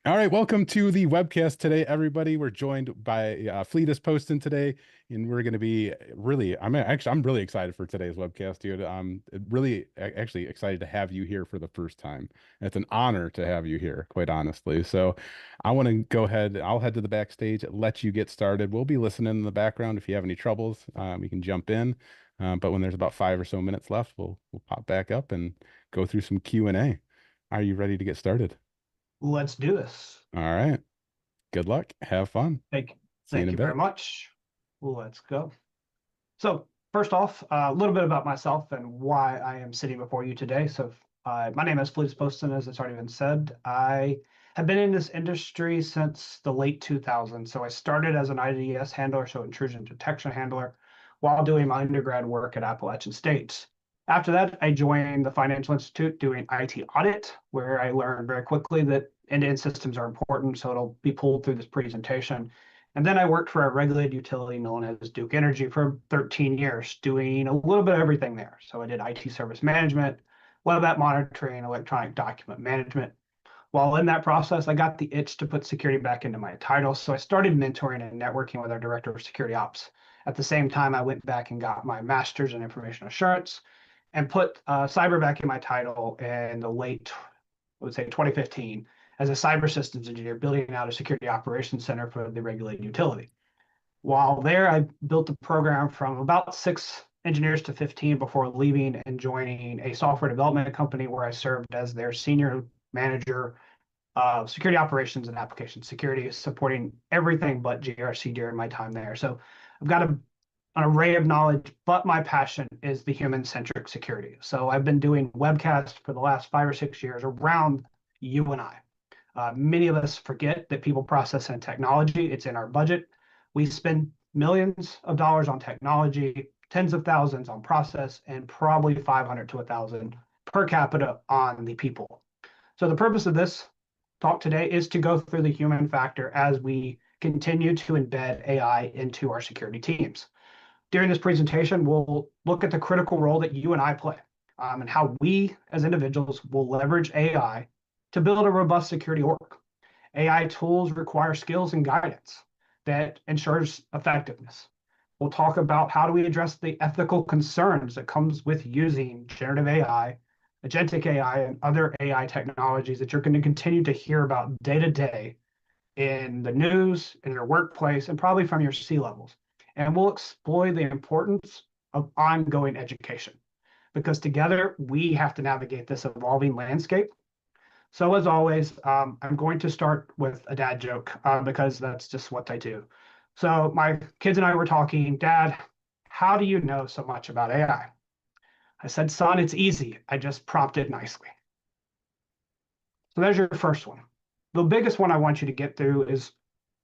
All right, welcome to the webcast today, everybody. We're joined by Fletus Poston today, and we're going to be I'm really excited for today's webcast, dude. I'm actually excited to have you here for the first time. It's an honor to have you here, quite honestly. So I want to go ahead. I'll head to the backstage, let you get started. We'll be listening in the background. If you have any troubles, you can jump in. But when there's about 5 or so minutes left, we'll pop back up and go through some Q&A. Are you ready to get started? Let's do this. All right. Good luck. Have fun. Thank, See you in thank a you very bit. much. Let's go. So first off, a little bit about myself and why I am sitting before you today. My name is Fletus Poston, as it's already been said. I have been in this industry since the late 2000s. So I started as an IDS handler, so intrusion detection handler, while doing my undergrad work at Appalachian State. After that, I joined the Financial Institute doing IT audit, where I learned very quickly that end-to-end systems are important. So it'll be pulled through this presentation. And then I worked for a regulated utility known as Duke Energy for 13 years, doing a little bit of everything there. So I did IT service management, web app monitoring, electronic document management. While in that process, I got the itch to put security back into my title. So I started mentoring and networking with our director of security ops. At the same time, I went back and got my master's in information assurance and put cyber back in my title in the late, I would say 2015, as a cyber systems engineer, building out a security operations center for the regulated utility. While there, I built the program from about 6 engineers to 15 before leaving and joining a software development company where I served as their senior manager of security operations and application security, supporting everything but GRC during my time there. So I've got an array of knowledge, but my passion is the human-centric security. So I've been doing webcasts for the last 5 or 6 years around you and I. Many of us forget that people process and technology, it's in our budget. We spend millions of dollars on technology, tens of thousands on process, and probably 500 to 1,000 per capita on the people. So the purpose of this talk today is to go through the human factor as we continue to embed AI into our security teams. During this presentation, we'll look at the critical role that you and I play and how we as individuals will leverage AI to build a robust security org. AI tools require skills and guidance that ensures effectiveness. We'll talk about how do we address the ethical concerns that comes with using generative AI, agentic AI, and other AI technologies that you're going to continue to hear about day to day in the news, in your workplace, and probably from your C-levels. And we'll explore the importance of ongoing education because together we have to navigate this evolving landscape. So as always, I'm going to start with a dad joke because that's just what I do. So my kids and I were talking, Dad, how do you know so much about AI? I said, son, it's easy. I just prompted nicely. So there's your first one. The biggest one I want you to get through is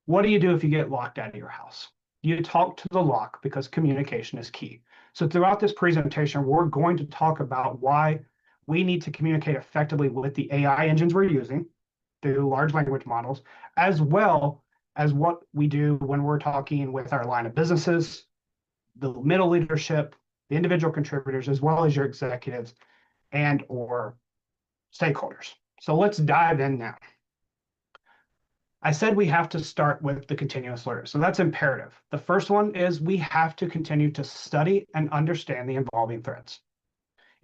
what do you do if you get locked out of your house? You talk to the lock because communication is key. So throughout this presentation, we're going to talk about why we need to communicate effectively with the AI engines we're using through large language models, as well as what we do when we're talking with our line of businesses, the middle leadership, the individual contributors, as well as your executives and or stakeholders. So let's dive in now. I said we have to start with the continuous learner. So that's imperative. The first one is we have to continue to study and understand the evolving threats.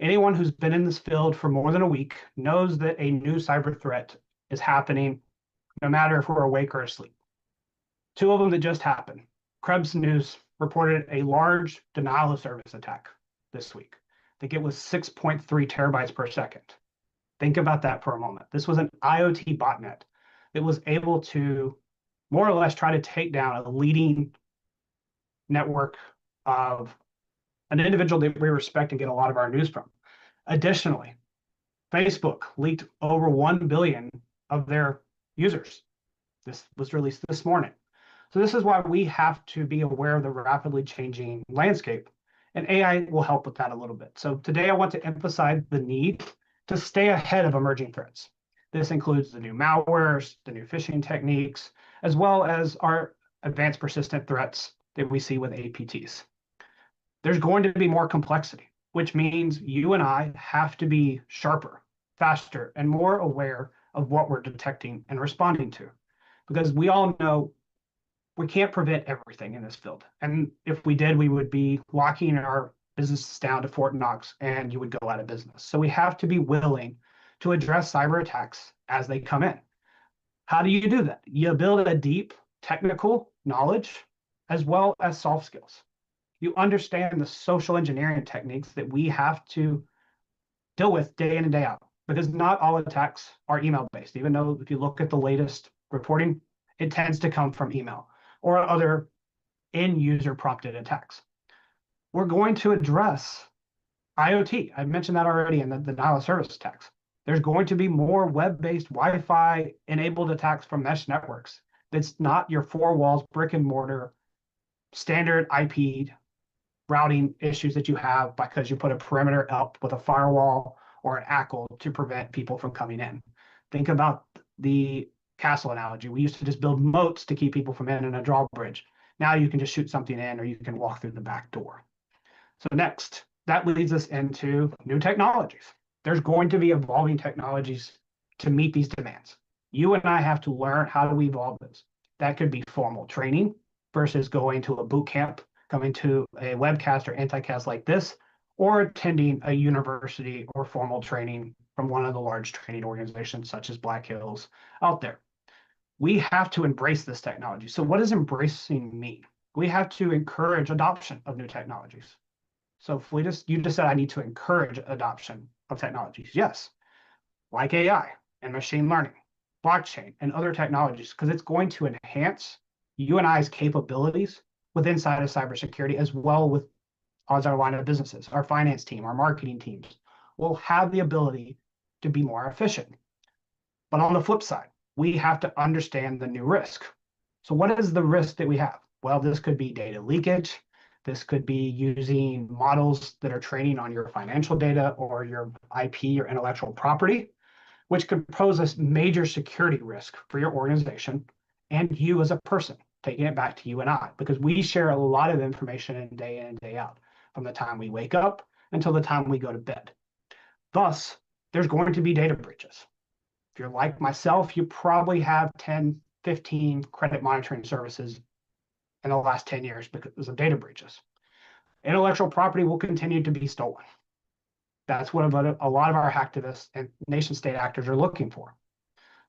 Anyone who's been in this field for more than a week knows that a new cyber threat is happening, no matter if we're awake or asleep. Two of them that just happened. Krebs News reported a large denial of service attack this week. I think it was 6.3 terabytes per second. Think about that for a moment. This was an IoT botnet that was able to more or less try to take down a leading network of an individual that we respect and get a lot of our news from. Additionally, Facebook leaked over 1 billion of their users. This was released this morning. So this is why we have to be aware of the rapidly changing landscape, and AI will help with that a little bit. So today I want to emphasize the need to stay ahead of emerging threats. This includes the new malwares, the new phishing techniques, as well as our advanced persistent threats that we see with APTs. There's going to be more complexity, which means you and I have to be sharper faster, and more aware of what we're detecting and responding to. Because we all know we can't prevent everything in this field. And if we did, we would be locking our businesses down to Fort Knox and you would go out of business. So we have to be willing to address cyber attacks as they come in. How do you do that? You build a deep technical knowledge as well as soft skills. You understand the social engineering techniques that we have to deal with day in and day out, because not all attacks are email based, even though if you look at the latest reporting, it tends to come from email or other end user prompted attacks. We're going to address IoT. I mentioned that already in the denial of service attacks. There's going to be more web-based Wi-Fi enabled attacks from mesh networks. That's not your four walls, brick and mortar, standard IP routing issues that you have because you put a perimeter up with a firewall or an ACL to prevent people from coming in. Think about the castle analogy. We used to just build moats to keep people from in a drawbridge. Now you can just shoot something in or you can walk through the back door. So next, that leads us into new technologies. There's going to be evolving technologies to meet these demands. You and I have to learn how to evolve those. That could be formal training versus going to a boot camp, coming to a webcast or anti-cast like this, or attending a university or formal training from one of the large training organizations such as Black Hills out there. We have to embrace this technology. So what does embracing mean? We have to encourage adoption of new technologies. So Fletus, you just said I need to encourage adoption of technologies. Yes, like AI and machine learning, blockchain, and other technologies, because it's going to enhance you and I's capabilities within inside of cybersecurity, as well with our line of businesses, our finance team, our marketing teams will have the ability to be more efficient. But on the flip side, we have to understand the new risk. So what is the risk that we have? Well, this could be data leakage. This could be using models that are training on your financial data or your IP or intellectual property, which could pose a major security risk for your organization and you as a person, taking it back to you and I, because we share a lot of information in and day out, from the time we wake up until the time we go to bed. Thus, there's going to be data breaches. If you're like myself, you probably have 10, 15 credit monitoring services in the last 10 years because of data breaches. Intellectual property will continue to be stolen. That's what a lot of our hacktivists and nation state actors are looking for.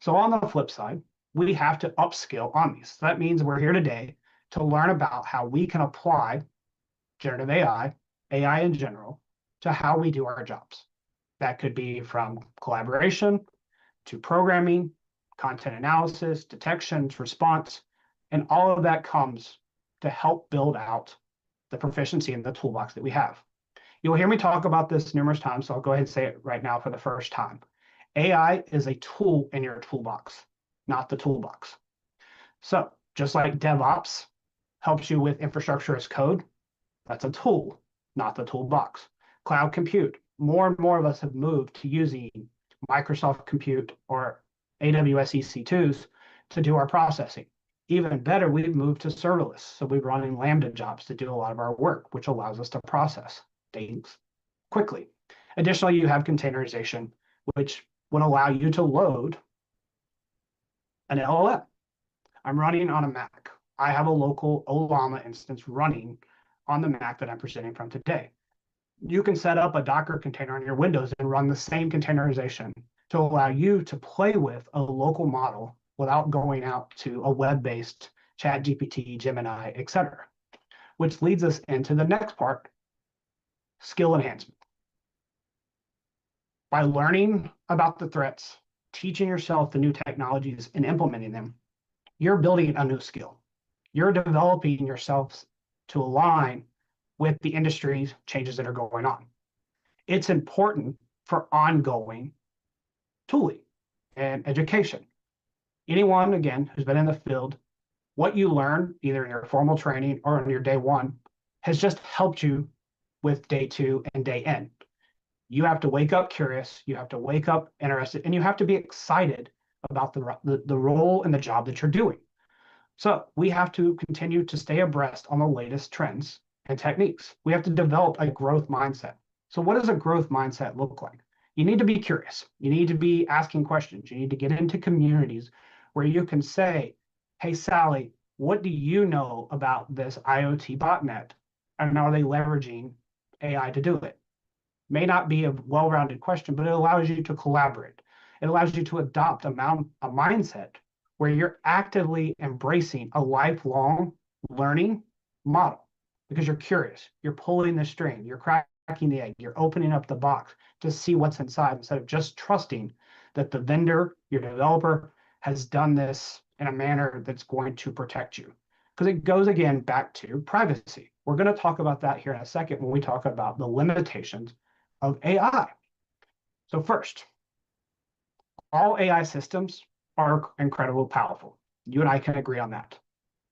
So on the flip side, we have to upskill on these. So that means we're here today to learn about how we can apply generative AI, AI in general, to how we do our jobs. That could be from collaboration to programming, content analysis, detections, response, and all of that comes to help build out the proficiency in the toolbox that we have. You'll hear me talk about this numerous times, so I'll go ahead and say it right now for the first time. AI is a tool in your toolbox, not the toolbox. So just like DevOps helps you with infrastructure as code, that's a tool, not the toolbox. Cloud compute, more and more of us have moved to using Microsoft Compute or AWS EC2s to do our processing. Even better, we've moved to serverless. So we're running Lambda jobs to do a lot of our work, which allows us to process things quickly. Additionally, you have containerization, which would allow you to load an LLM. I'm running on a Mac. I have a local Olama instance running on the Mac that I'm presenting from today. You can set up a Docker container on your Windows and run the same containerization to allow you to play with a local model without going out to a web-based ChatGPT, Gemini, etc. Which leads us into the next part, skill enhancement. By learning about the threats, teaching yourself the new technologies and implementing them, you're building a new skill. You're developing yourselves to align with the industry's changes that are going on. It's important for ongoing tooling and education. Anyone, again, who's been in the field, what you learn, either in your formal training or in your day one, has just helped you with day two and day N. You have to wake up curious, you have to wake up interested, and you have to be excited about the role and the job that you're doing. So we have to continue to stay abreast on the latest trends and techniques. We have to develop a growth mindset. So what does a growth mindset look like? you need to be curious. You need to be asking questions. You need to get into communities where you can say, hey, Sally, what do you know about this IoT botnet? And are they leveraging AI to do it? May not be a well-rounded question, but it allows you to collaborate. It allows you to adopt a mindset where you're actively embracing a lifelong learning model because you're curious. You're pulling the string. You're cracking the egg. You're opening up the box to see what's inside instead of just trusting that the vendor, your developer, has done this in a manner that's going to protect you. Because it goes again back to privacy. We're going to talk about that here in a second when we talk about the limitations of AI. So first, all AI systems are incredibly powerful. You and I can agree on that.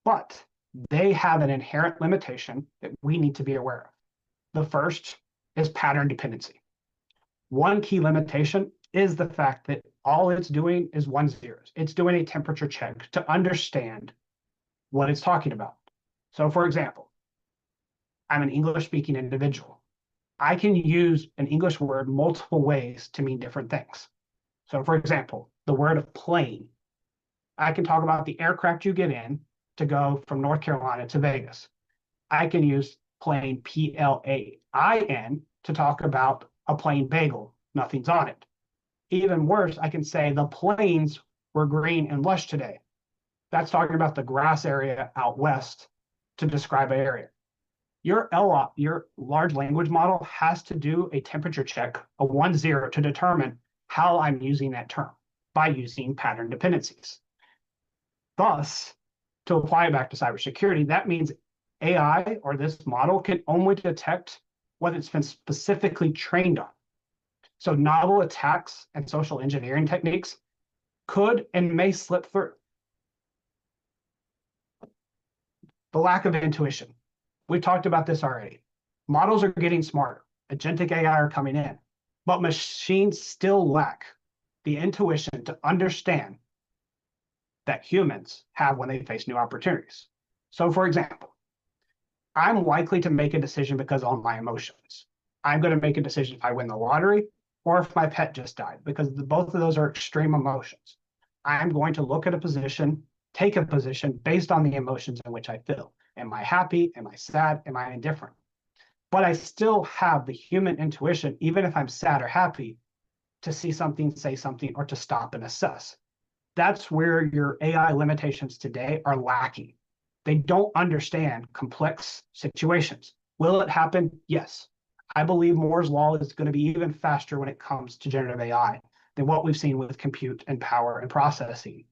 But they have an inherent limitation that we need to be aware of. The first is pattern dependency. One key limitation is the fact that all it's doing is 1 zeros. It's doing a temperature check to understand what it's talking about. So for example, I'm an English-speaking individual. I can use an English word multiple ways to mean different things. So for example, the word plane, I can talk about the aircraft you get in to go from North Carolina to Vegas. I can use plain, Plain, to talk about a plain bagel, nothing's on it. Even worse, I can say the plains were green and lush today. That's talking about the grass area out west to describe an area. Your LLOP, your large language model, has to do a temperature check, a 1 0, to determine how I'm using that term by using pattern dependencies. Thus, to apply it back to cybersecurity, that means AI or this model can only detect what it's been specifically trained on. So novel attacks and social engineering techniques could and may slip through. The lack of intuition. We've talked about this already. Models are getting smarter. Agentic AI are coming in, but machines still lack the intuition to understand that humans have when they face new opportunities. So for example, I'm likely to make a decision because of my emotions. I'm going to make a decision if I win the lottery or if my pet just died, because both of those are extreme emotions. I'm going to look at a position, take a position based on the emotions in which I feel. Am I happy? Am I sad? Am I indifferent? But I still have the human intuition, even if I'm sad or happy, to see something, say something, or to stop and assess. That's where your AI limitations today are lacking. They don't understand complex situations. Will it happen? Yes. I believe Moore's law is going to be even faster when it comes to generative AI than what we've seen with compute and power and processing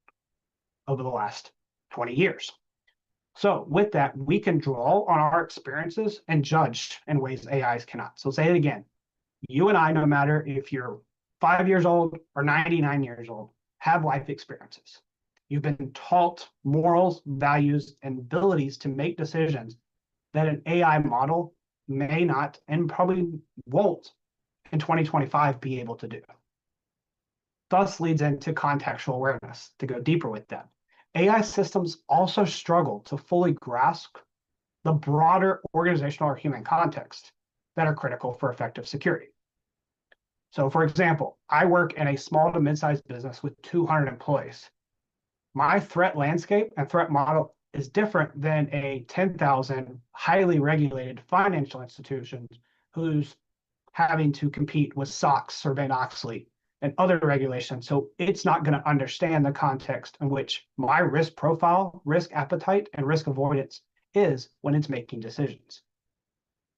over the last 20 years. So with that, we can draw on our experiences and judge in ways AIs cannot. So say it again. You and I, no matter if you're 5 years old or 99 years old, have life experiences. You've been taught morals, values, and abilities to make decisions that an AI model may not and probably won't in 2025 be able to do. Thus leads into contextual awareness to go deeper with that. AI systems also struggle to fully grasp the broader organizational or human context that are critical for effective security. So for example, I work in a small to mid-sized business with 200 employees. My threat landscape and threat model is different than a 10,000 highly regulated financial institution who's having to compete with SOX, Sarbanes-Oxley, and other regulations. So it's not going to understand the context in which my risk profile, risk appetite, and risk avoidance is when it's making decisions.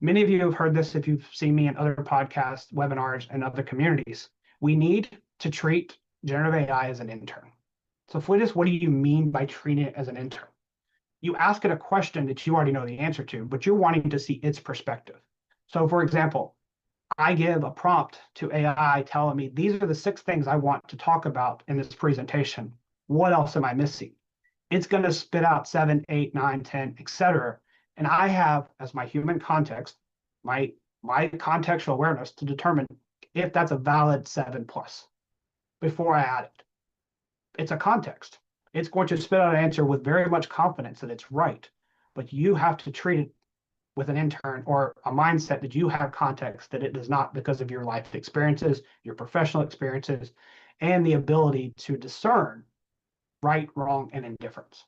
Many of you have heard this if you've seen me in other podcasts, webinars, and other communities. We need to treat generative AI as an intern. So Fletus, what do you mean by treating it as an intern? You ask it a question that you already know the answer to, but you're wanting to see its perspective. So for example, I give a prompt to AI telling me, these are the 6 things I want to talk about in this presentation. What else am I missing? It's going to spit out 7, 8, 9, 10, etc. And I have, as my human context, my contextual awareness to determine if that's a valid 7+ before I add it. It's a context. It's going to spit out an answer with very much confidence that it's right, but you have to treat it with an intern or a mindset that you have context that it does not because of your life experiences, your professional experiences, and the ability to discern right, wrong, and indifference.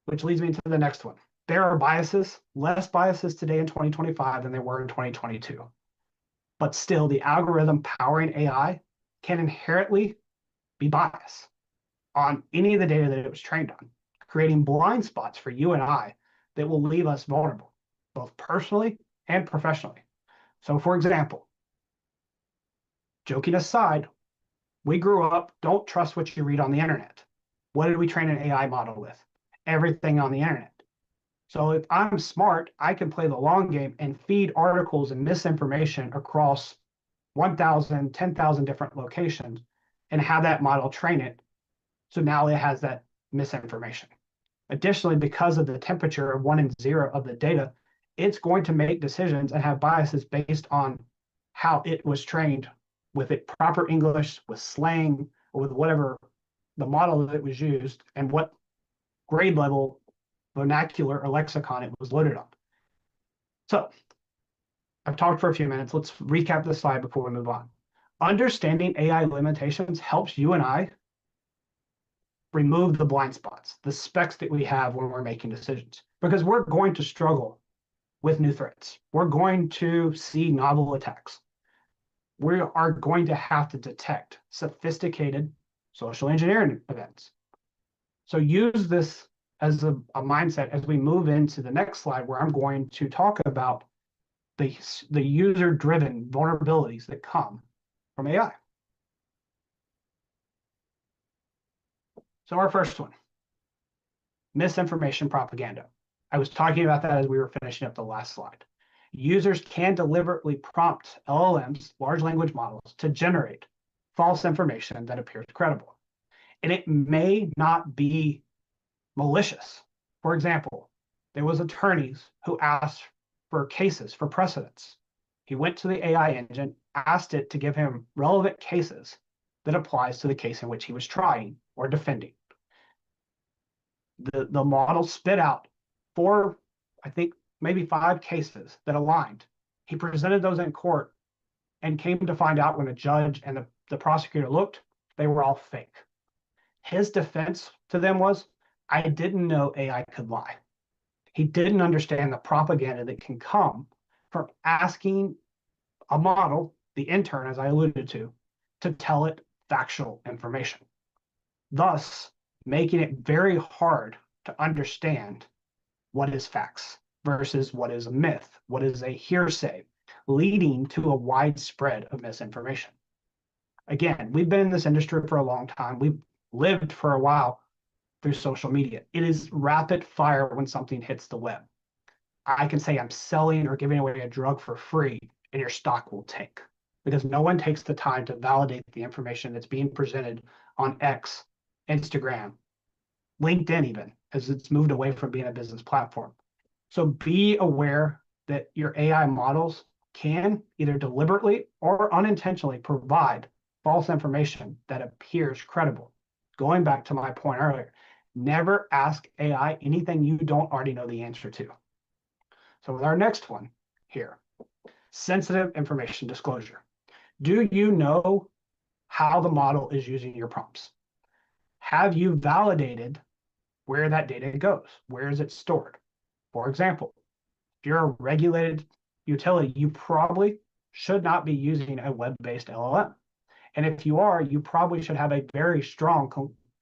Which leads me to the next one. There are biases, less biases today in 2025 than there were in 2022. But still, the algorithm powering AI can inherently be biased on any of the data that it was trained on, creating blind spots for you and I that will leave us vulnerable, both personally and professionally. So, for example, joking aside, we grew up, don't trust what you read on the internet. What did we train an AI model with? Everything on the internet. So if I'm smart, I can play the long game and feed articles and misinformation across 1,000, 10,000 different locations and have that model train it. So now it has that misinformation. Additionally, because of the temperature of 1 and 0 of the data, it's going to make decisions and have biases based on how it was trained with it proper English, with slang, or with whatever the model that was used and what grade level vernacular or lexicon it was loaded on. So I've talked for a few minutes. Let's recap this slide before we move on. Understanding AI limitations helps you and I remove the blind spots, the specs that we have when we're making decisions, because we're going to struggle with new threats. We're going to see novel attacks. We are going to have to detect sophisticated social engineering events. So use this as a mindset as we move into the next slide, where I'm going to talk about the user-driven vulnerabilities that come from AI. So our first one, misinformation propaganda. I was talking about that as we were finishing up the last slide. Users can deliberately prompt LLMs, large language models, to generate false information that appears credible. And it may not be malicious. For example, there was attorneys who asked for cases for precedents. He went to the AI engine, asked it to give him relevant cases that applies to the case in which he was trying or defending. The model spit out 4, I think maybe 5 cases that aligned. He presented those in court and came to find out when a judge and the prosecutor looked, they were all fake. His defense to them was, I didn't know AI could lie. He didn't understand the propaganda that can come from asking a model, the intern, as I alluded to tell it factual information, thus making it very hard to understand what is facts versus what is a myth, what is a hearsay, leading to a widespread of misinformation. Again, we've been in this industry for a long time. We've lived for a while through social media. It is rapid fire when something hits the web. I can say I'm selling or giving away a drug for free and your stock will tank because no one takes the time to validate the information that's being presented on X, Instagram, LinkedIn even, as it's moved away from being a business platform. So be aware that your AI models can either deliberately or unintentionally provide false information that appears credible. Going back to my point earlier, never ask AI anything you don't already know the answer to. So with our next one here, sensitive information disclosure. Do you know how the model is using your prompts? Have you validated where that data goes? Where is it stored? For example, if you're a regulated utility, you probably should not be using a web-based LLM. And if you are, you probably should have a very strong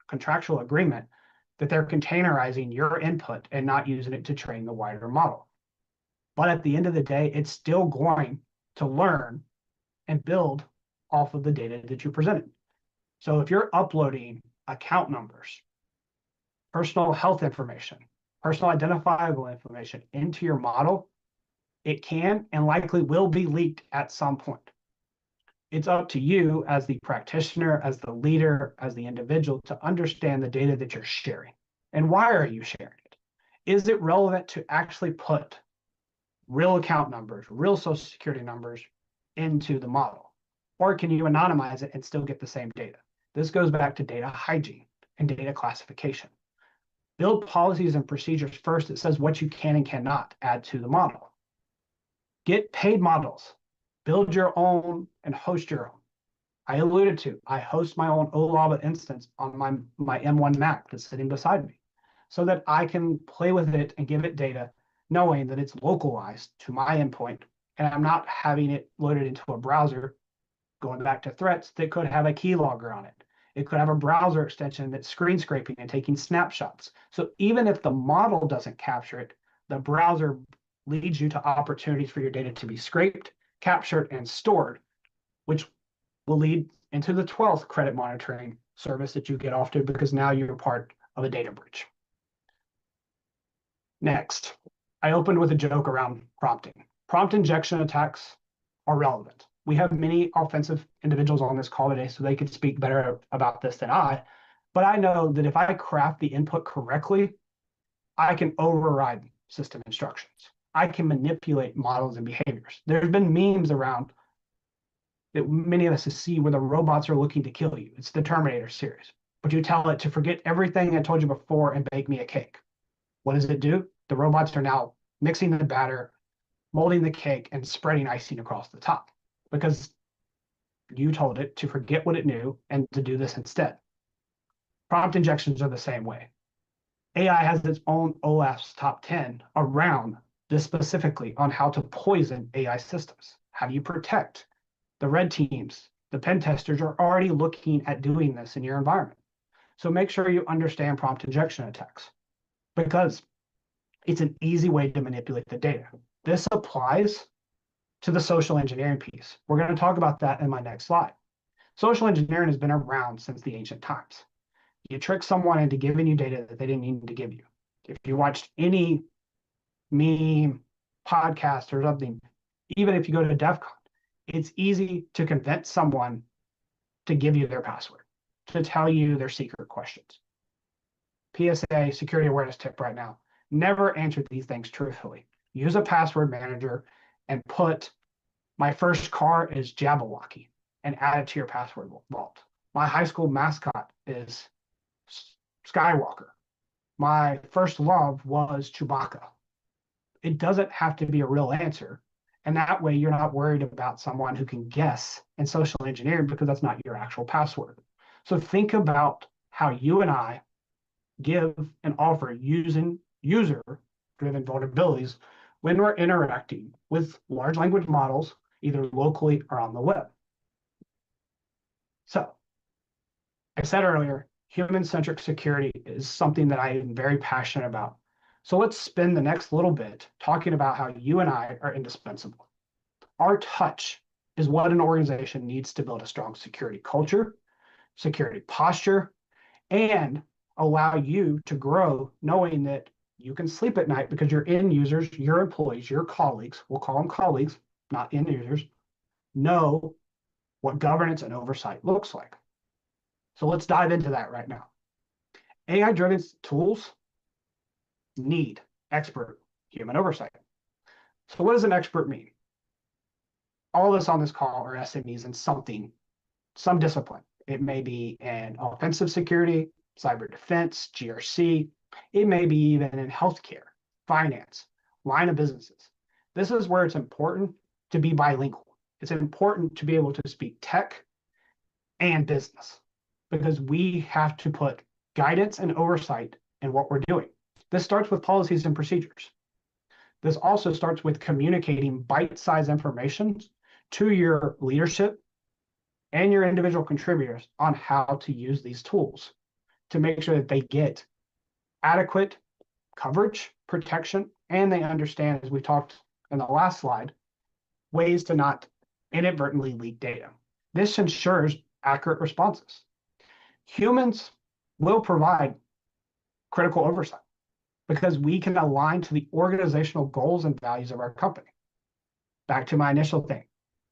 contractual agreement that they're containerizing your input and not using it to train the wider model. But at the end of the day, it's still going to learn and build off of the data that you presented. So if you're uploading account numbers, personal health information, personal identifiable information into your model, it can and likely will be leaked at some point. It's up to you as the practitioner, as the leader, as the individual to understand the data that you're sharing. And why are you sharing it? Is it relevant to actually put real account numbers, real social security numbers into the model? Or can you anonymize it and still get the same data? This goes back to data hygiene and data classification. Build policies and procedures first that says what you can and cannot add to the model. Get paid models. Build your own and host your own. I alluded to, I host my own OLAVA instance on my M1 Mac that's sitting beside me so that I can play with it and give it data knowing that it's localized to my endpoint and I'm not having it loaded into a browser, going back to threats that could have a keylogger on it. It could have a browser extension that's screen scraping and taking snapshots. So even if the model doesn't capture it, the browser leads you to opportunities for your data to be scraped, captured, and stored, which will lead into the 12th credit monitoring service that you get off to because now you're part of a data breach. Next, I opened with a joke around prompting. Prompt injection attacks are relevant. We have many offensive individuals on this call today, so they could speak better about this than I. But I know that if I craft the input correctly, I can override system instructions. I can manipulate models and behaviors. There's been memes around that many of us see where the robots are looking to kill you. It's the Terminator series. But you tell it to forget everything I told you before and bake me a cake. What does it do? The robots are now mixing the batter, molding the cake, and spreading icing across the top because you told it to forget what it knew and to do this instead. Prompt injections are the same way. AI has its own OLAF's top 10 around this specifically on how to poison AI systems. How do you protect? The red teams, the pen testers are already looking at doing this in your environment. So make sure you understand prompt injection attacks because it's an easy way to manipulate the data. This applies to the social engineering piece. We're going to talk about that in my next slide. Social engineering has been around since the ancient times. You trick someone into giving you data that they didn't need to give you. If you watched any meme, podcast, or something, even if you go to DEF CON, it's easy to convince someone to give you their password, to tell you their secret questions. PSA security awareness tip right now. Never answer these things truthfully. Use a password manager and put my first car is Jabberwocky and add it to your password vault. My high school mascot is Skywalker. My first love was Chewbacca. It doesn't have to be a real answer. And that way you're not worried about someone who can guess in social engineering because that's not your actual password. So think about how you and I give and offer using user-driven vulnerabilities when we're interacting with large language models, either locally or on the web. So I said earlier, human-centric security is something that I am very passionate about. So let's spend the next little bit talking about how you and I are indispensable. Our touch is what an organization needs to build a strong security culture, security posture, and allow you to grow knowing that you can sleep at night because your end users, your employees, your colleagues, we'll call them colleagues, not end users, know what governance and oversight looks like. So let's dive into that right now. AI-driven tools need expert human oversight. So what does an expert mean? All of us on this call are SMEs in some discipline. It may be in offensive security, cyber defense, GRC. It may be even in healthcare, finance, line of businesses. This is where it's important to be bilingual. It's important to be able to speak tech and business because we have to put guidance and oversight in what we're doing. This starts with policies and procedures. This also starts with communicating bite-sized information to your leadership and your individual contributors on how to use these tools to make sure that they get adequate coverage, protection, and they understand, as we talked in the last slide, ways to not inadvertently leak data. This ensures accurate responses. Humans will provide critical oversight because we can align to the organizational goals and values of our company. Back to my initial thing.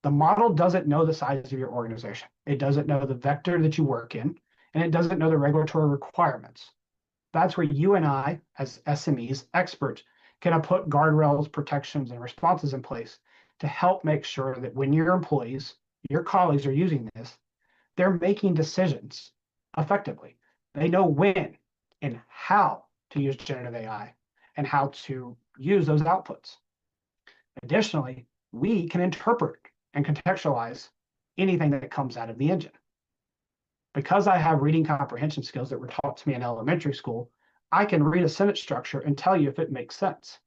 The model doesn't know the size of your organization. It doesn't know the vector that you work in, and it doesn't know the regulatory requirements. That's where you and I, as SMEs, experts, can put guardrails, protections, and responses in place to help make sure that when your employees, your colleagues are using this, they're making decisions effectively. They know when and how to use generative AI and how to use those outputs. Additionally, we can interpret and contextualize anything that comes out of the engine. Because I have reading comprehension skills that were taught to me in elementary school, I can read a sentence structure and tell you if it makes sense.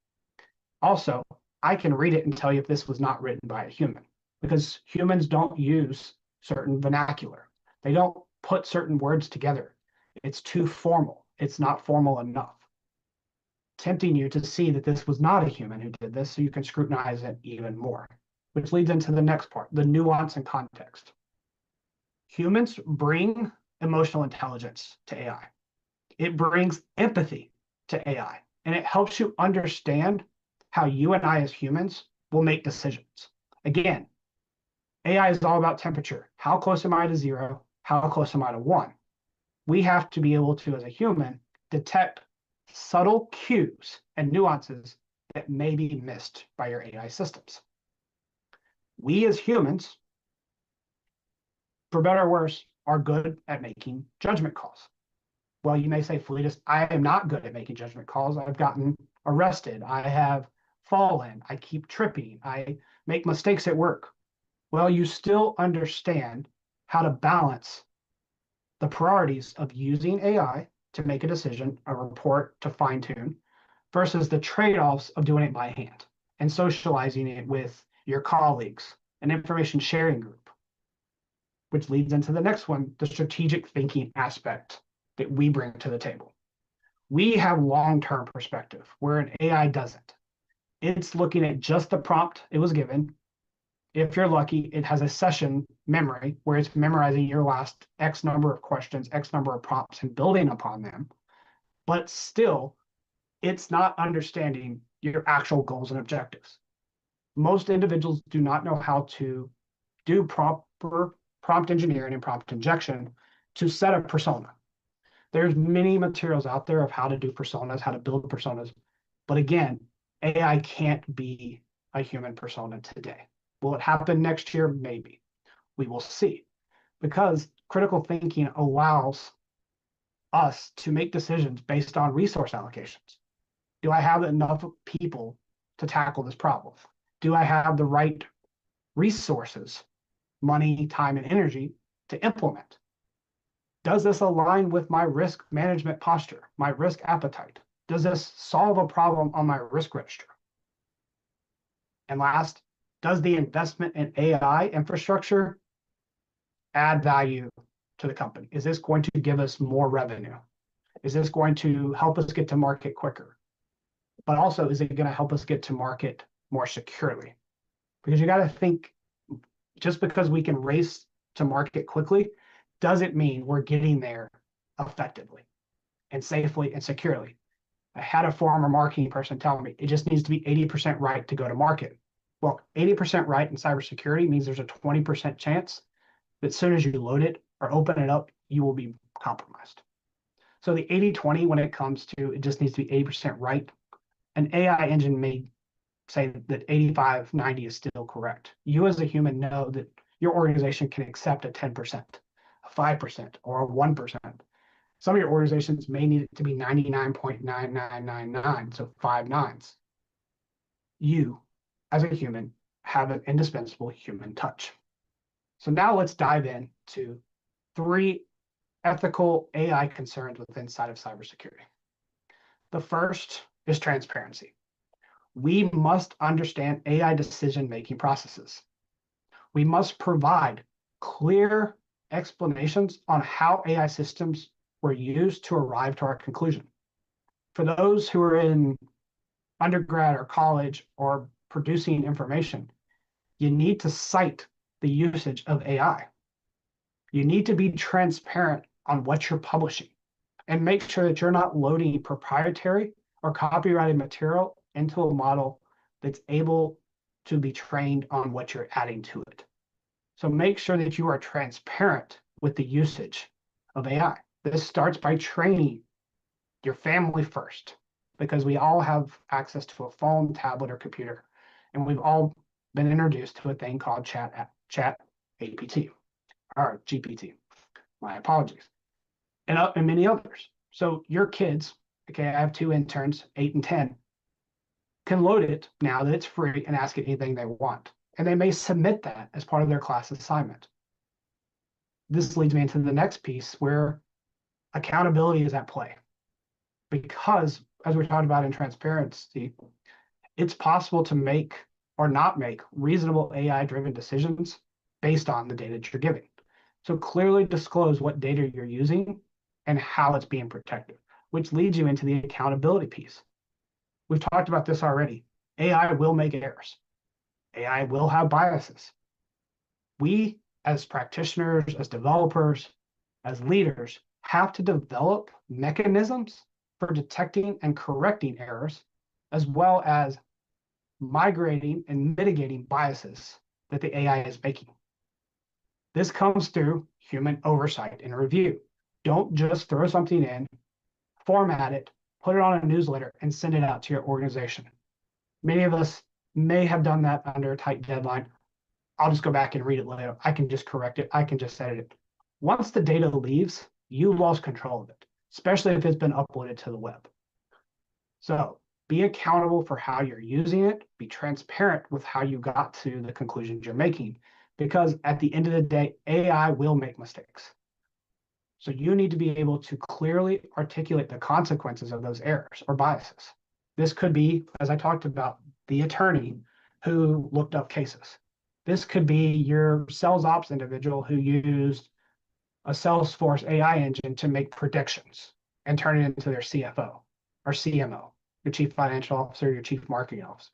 Also, I can read it and tell you if this was not written by a human, because humans don't use certain vernacular. They don't put certain words together. It's too formal. It's not formal enough. Tempting you to see that this was not a human who did this, so you can scrutinize it even more, which leads into the next part, the nuance and context. Humans bring emotional intelligence to AI. It brings empathy to AI, and it helps you understand how you and I as humans will make decisions. Again, AI is all about temperature. How close am I to 0? How close am I to 1? We have to be able to, as a human, detect subtle cues and nuances that may be missed by your AI systems. We as humans, for better or worse, are good at making judgment calls. Well, you may say, Fletus, I am not good at making judgment calls. I've gotten arrested. I have fallen. I keep tripping. I make mistakes at work. Well, you still understand how to balance the priorities of using AI to make a decision, a report to fine tune, versus the trade-offs of doing it by hand and socializing it with your colleagues, an information sharing group, which leads into the next one, the strategic thinking aspect that we bring to the table. We have long-term perspective where an AI doesn't. It's looking at just the prompt it was given. If you're lucky, it has a session memory where it's memorizing your last X number of questions, X number of prompts, and building upon them. But still, it's not understanding your actual goals and objectives. Most individuals do not know how to do proper prompt engineering and prompt injection to set a persona. There's many materials out there of how to do personas, how to build personas. But again, AI can't be a human persona today. Will it happen next year? Maybe. We will see. Because critical thinking allows us to make decisions based on resource allocations. Do I have enough people to tackle this problem? Do I have the right resources, money, time, and energy to implement? Does this align with my risk management posture, my risk appetite? Does this solve a problem on my risk register? And last, does the investment in AI infrastructure add value to the company? Is this going to give us more revenue? Is this going to help us get to market quicker? But also, is it going to help us get to market more securely? Because you got to think, just because we can race to market quickly, doesn't mean we're getting there effectively and safely and securely. I had a former marketing person tell me it just needs to be 80% right to go to market. Well, 80% right in cybersecurity means there's a 20% chance that as soon as you load it or open it up, you will be compromised. So the 80-20, when it comes to it just needs to be 80% right, an AI engine may say that 85-90 is still correct. You as a human know that your organization can accept a 10%, a 5%, or a 1%. Some of your organizations may need it to be 99.9999, so 5 nines. You, as a human, have an indispensable human touch. So now let's dive into 3 ethical AI concerns within inside of cybersecurity. The first is transparency. We must understand AI decision-making processes. We must provide clear explanations on how AI systems were used to arrive to our conclusion. For those who are in undergrad or college or producing information, you need to cite the usage of AI. You need to be transparent on what you're publishing and make sure that you're not loading proprietary or copyrighted material into a model that's able to be trained on what you're adding to it. So make sure that you are transparent with the usage of AI. This starts by training your family first, because we all have access to a phone, tablet, or computer, and we've all been introduced to a thing called chat APT or GPT. My apologies. And many others. So your kids okay, I have 2 interns, 8 and 10, can load it now that it's free and ask it anything they want. And they may submit that as part of their class assignment. This leads me into the next piece where accountability is at play. Because, as we talked about in transparency, it's possible to make or not make reasonable AI-driven decisions based on the data that you're giving. So clearly disclose what data you're using and how it's being protected, which leads you into the accountability piece. We've talked about this already. AI will make errors. AI will have biases. We, as practitioners, as developers, as leaders, have to develop mechanisms for detecting and correcting errors, as well as migrating and mitigating biases that the AI is making. This comes through human oversight and review. Don't just throw something in, format it, put it on a newsletter, and send it out to your organization. Many of us may have done that under a tight deadline. I'll just go back and read it later. I can just correct it. I can just edit it. Once the data leaves, you lost control of it, especially if it's been uploaded to the web. So be accountable for how you're using it. Be transparent with how you got to the conclusions you're making, because at the end of the day, AI will make mistakes. So you need to be able to clearly articulate the consequences of those errors or biases. This could be, as I talked about, the attorney who looked up cases. This could be your sales ops individual who used a Salesforce AI engine to make predictions and turn it into their CFO or CMO, your chief financial officer, your chief marketing officer.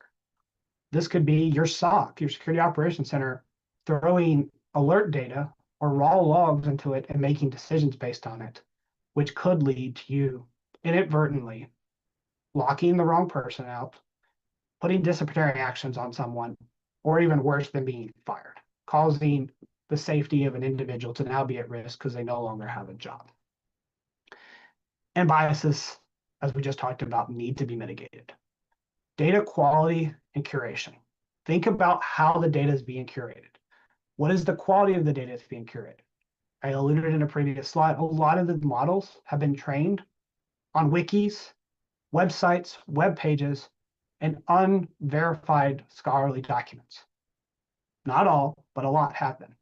This could be your SOC, your security operations center, throwing alert data or raw logs into it and making decisions based on it, which could lead to you inadvertently locking the wrong person out, putting disciplinary actions on someone, or even worse than being fired, causing the safety of an individual to now be at risk because they no longer have a job. And biases, as we just talked about, need to be mitigated. Data quality and curation. Think about how the data is being curated. What is the quality of the data that's being curated? I alluded in a previous slide, a lot of the models have been trained on wikis, websites, web pages, and unverified scholarly documents. Not all, but a lot have been.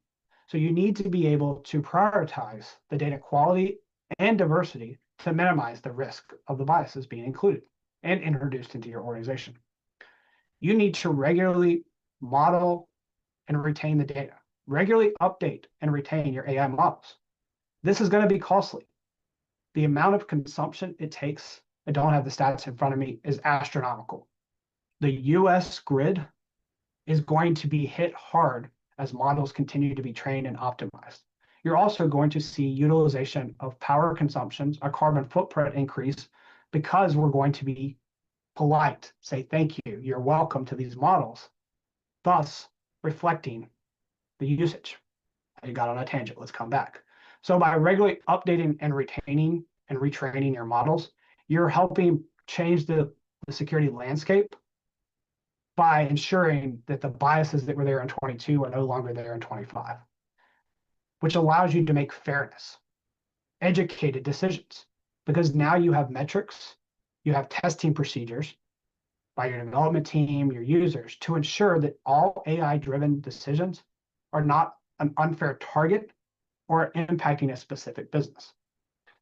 So you need to be able to prioritize the data quality and diversity to minimize the risk of the biases being included and introduced into your organization. You need to regularly model and retain the data. Regularly update and retain your AI models. This is going to be costly. The amount of consumption it takes, I don't have the stats in front of me, is astronomical. The US grid is going to be hit hard as models continue to be trained and optimized. You're also going to see utilization of power consumptions, a carbon footprint increase, because we're going to be polite, say thank you, you're welcome to these models, thus reflecting the usage. You got on a tangent, let's come back. So by regularly updating and retaining and retraining your models, you're helping change the security landscape by ensuring that the biases that were there in 22 are no longer there in 25, which allows you to make fairness, educated decisions, because now you have metrics, you have testing procedures by your development team, your users, to ensure that all AI-driven decisions are not an unfair target or impacting a specific business.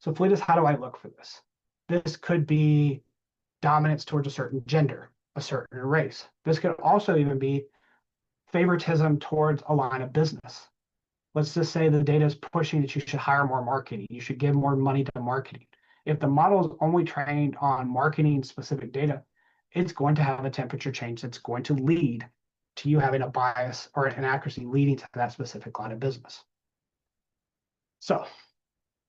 So Fletus, how do I look for this? This could be dominance towards a certain gender, a certain race. This could also even be favoritism towards a line of business. Let's just say the data is pushing that you should hire more marketing, you should give more money to marketing. If the model is only trained on marketing specific data, it's going to have a temperature change that's going to lead to you having a bias or an inaccuracy leading to that specific line of business. So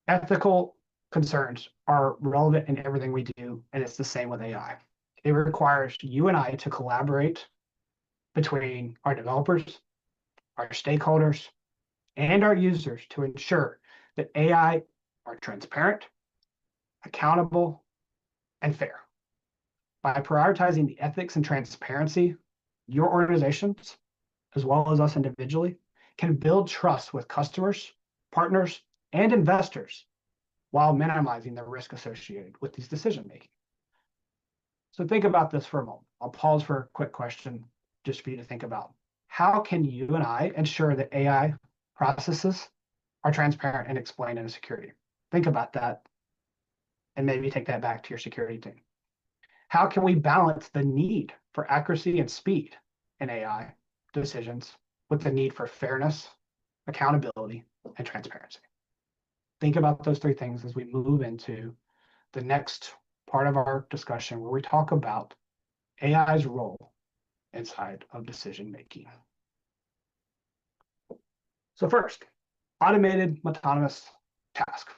ethical concerns are relevant in everything we do, and it's the same with AI. It requires you and I to collaborate between our developers, our stakeholders, and our users to ensure that AI are transparent, accountable, and fair. By prioritizing the ethics and transparency, your organizations, as well as us individually, can build trust with customers, partners, and investors while minimizing the risk associated with these decision making. So think about this for a moment. I'll pause for a quick question just for you to think about. How can you and I ensure that AI processes are transparent and explained in security? Think about that and maybe take that back to your security team. How can we balance the need for accuracy and speed in AI decisions with the need for fairness, accountability, and transparency? Think about those three things as we move into the next part of our discussion where we talk about AI's role inside of decision making. So first, automated autonomous task.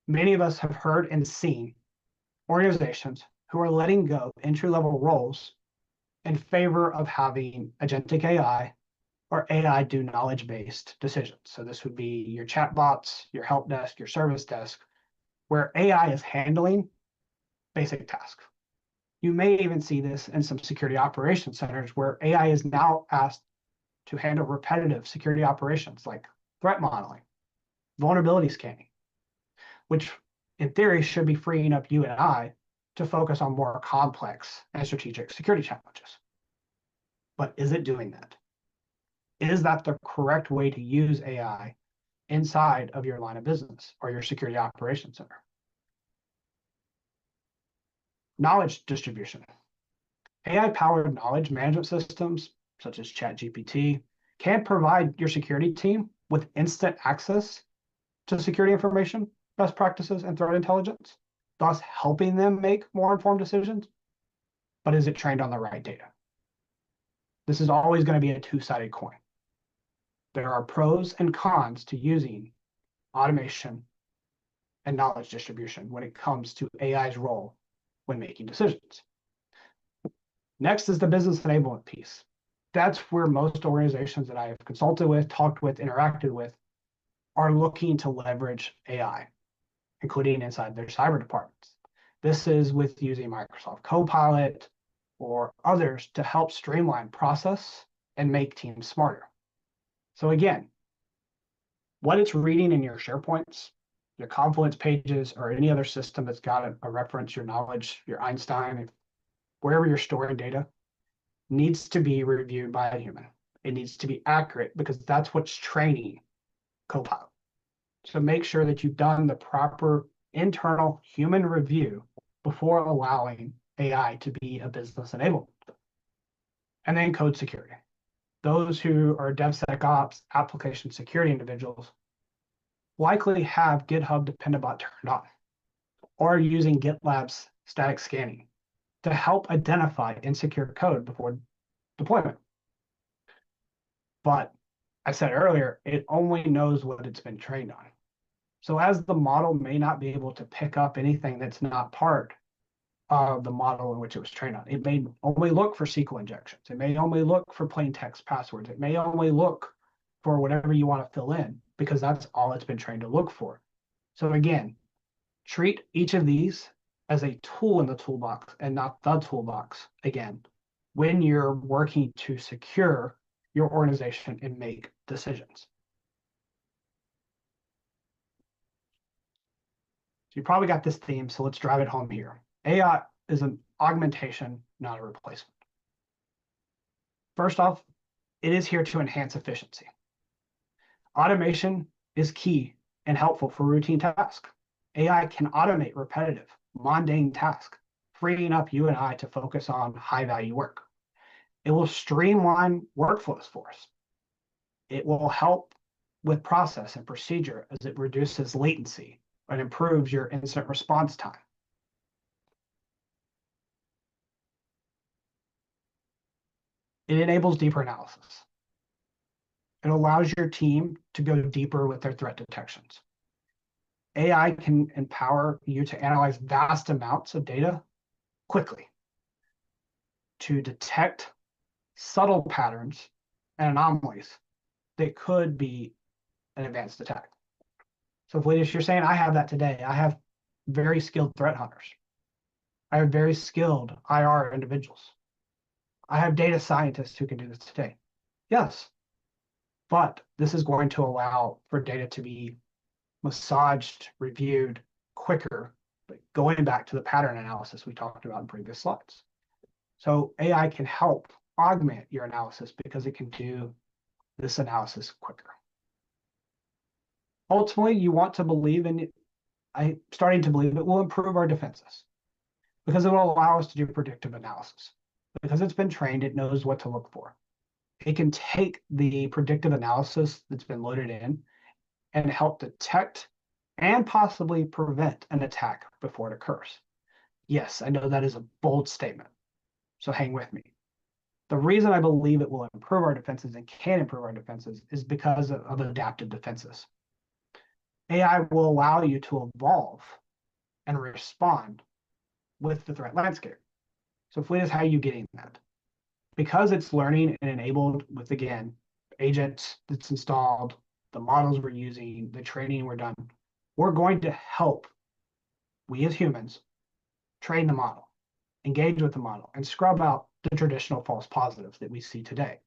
Many of us have heard and seen organizations who are letting go entry-level roles in favor of having agentic AI or AI do knowledge-based decisions. So this would be your chatbots, your help desk, your service desk, where AI is handling basic tasks. You may even see this in some security operations centers where AI is now asked to handle repetitive security operations like threat modeling, vulnerability scanning, which in theory should be freeing up you and I to focus on more complex and strategic security challenges. But is it doing that? Is that the correct way to use AI inside of your line of business or your security operations center? Knowledge distribution. AI-powered knowledge management systems, such as ChatGPT, can provide your security team with instant access to security information, best practices, and threat intelligence, thus helping them make more informed decisions. But is it trained on the right data? This is always going to be a two-sided coin. There are pros and cons to using automation and knowledge distribution when it comes to AI's role when making decisions. Next is the business enablement piece. That's where most organizations that I have consulted with, talked with, interacted with are looking to leverage AI, including inside their cyber departments. This is with using Microsoft Copilot or others to help streamline process and make teams smarter. So again, what it's reading in your SharePoints, your Confluence pages, or any other system that's got a reference, your knowledge, your Einstein, wherever you're storing data, needs to be reviewed by a human. It needs to be accurate because that's what's training Copilot. So make sure that you've done the proper internal human review before allowing AI to be a business enablement. And then code security. Those who are DevSecOps application security individuals likely have GitHub Dependabot turned on or using GitLab's static scanning to help identify insecure code before deployment. But I said earlier, it only knows what it's been trained on. So as the model may not be able to pick up anything that's not part of the model in which it was trained on, it may only look for SQL injections. It may only look for plain text passwords. It may only look for whatever you want to fill in because that's all it's been trained to look for. So again, treat each of these as a tool in the toolbox and not the toolbox, again, when you're working to secure your organization and make decisions. So you probably got this theme, so let's drive it home here. AI is an augmentation, not a replacement. First off, it is here to enhance efficiency. Automation is key and helpful for routine tasks. AI can automate repetitive, mundane tasks, freeing up you and I to focus on high-value work. It will streamline workflows for us. It will help with process and procedure as it reduces latency and improves your incident response time. It enables deeper analysis. It allows your team to go deeper with their threat detections. AI can empower you to analyze vast amounts of data quickly, to detect subtle patterns and anomalies that could be an advanced attack. So Fletus, you're saying I have that today. I have very skilled threat hunters. I have very skilled IR individuals. I have data scientists who can do this today. Yes, but this is going to allow for data to be massaged, reviewed quicker But going back to the pattern analysis we talked about in previous slides. So AI can help augment your analysis because it can do this analysis quicker. Ultimately, you want to believe in it. I'm starting to believe it will improve our defenses because it will allow us to do predictive analysis. Because it's been trained, it knows what to look for. It can take the predictive analysis that's been loaded in and help detect and possibly prevent an attack before it occurs. Yes, I know that is a bold statement, so hang with me. The reason I believe it will improve our defenses and can improve our defenses is because of adaptive defenses. AI will allow you to evolve and respond with the threat landscape. So Fleet, how are you getting that? Because it's learning and enabled with, again, agents that's installed, the models we're using, the training we're done, we're going to help we as humans train the model, engage with the model, and scrub out the traditional false positives that we see today,